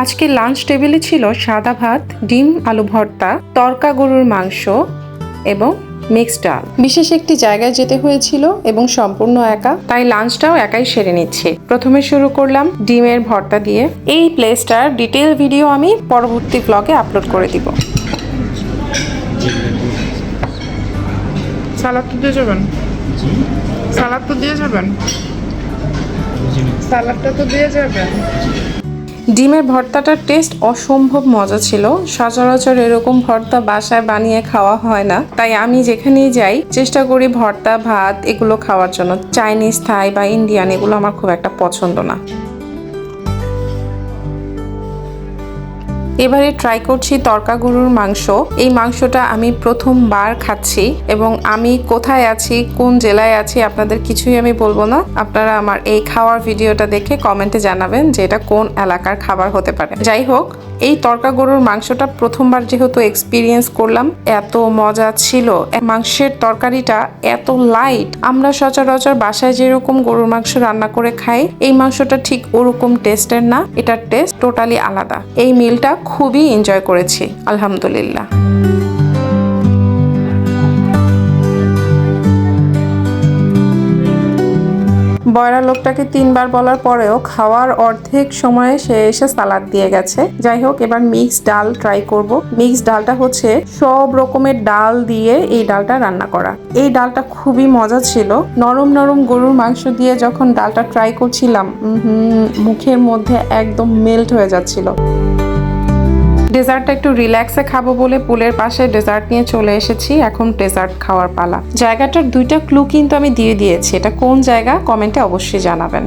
আজকে লাঞ্চ টেবিলে ছিল সাদা ভাত, ডিম আলু ভর্তা, তরকা গরুর মাংস এবং মিক্সড ডাল। বিশেষ একটি জায়গায় যেতে হয়েছিল এবং সম্পূর্ণ একা, তাই লাঞ্চটাও একাই সেরে নিচ্ছি। প্রথমে শুরু করলাম ডিমের ভর্তা দিয়ে। এই প্লেসটার ডিটেল ভিডিও আমি পরবর্তী ব্লগে আপলোড করে দিব। সালাদ তো দিয়ে যাবেন, সালাদ তো দিয়ে যাবেন, সালাদটা তো দিয়ে যাবেন। ডিমের ভর্তাটার টেস্ট অসম্ভব মজা ছিল। সচরাচর এরকম ভর্তা বাসায় বানিয়ে খাওয়া হয় না, তাই আমি যেখানেই যাই চেষ্টা করি ভর্তা ভাত এগুলো খাওয়ার জন্য। চাইনিজ, থাই বা ইন্ডিয়ান এগুলো আমার খুব একটা পছন্দ না। এবারে ট্রাই করছি তরকা গরুর মাংস। এই মাংসটা আমি প্রথমবার খাচ্ছি এবং আমি কোথায় আছি, কোন জেলায় আছি আপনাদের কিছুই আমি বলবো না। আপনারা আমার এই খাওয়ার ভিডিওটা দেখে কমেন্টে জানাবেন যে এটা কোন এলাকার খাবার হতে পারে। যাই হোক, এই তরকা গরুর মাংসটা প্রথমবার যেহেতু এক্সপিরিয়েন্স করলাম, এত মজা ছিল। মাংসের তরকারিটা এত লাইট, আমরা সচরাচর বাসায় যেরকম গরুর মাংস রান্না করে খাই, এই মাংসটা ঠিক ওরকম টেস্টের না। এটার টেস্ট টোটালি আলাদা। এই মিলটা খুবই এনজয় করেছি, আলহামদুলিল্লাহ। বয়রা লোকটাকে 3বার বলার পরেও খাওয়ার অর্ধেক সময়ে সে এসে সালাদ দিয়ে গেছে। যাই হোক, এবার মিক্সড ডাল ট্রাই করব। মিক্সড ডালটা হচ্ছে সব রকমের ডাল দিয়ে এই ডালটা রান্না করা। এই ডালটা খুবই মজা ছিল। নরম নরম গরুর মাংস দিয়ে যখন ডালটা ট্রাই করছিলাম, মুখের মধ্যে একদম মেল্ট হয়ে যাচ্ছিল। ডেজার্টটা একটু রিল্যাক্সে খাবো বলে পুলের পাশে ডেজার্ট নিয়ে চলে এসেছি। এখন ডেজার্ট খাওয়ার পালা। জায়গাটার 2টা ক্লু কিন্তু আমি দিয়ে দিয়েছি। এটা কোন জায়গা কমেন্টে অবশ্যই জানাবেন।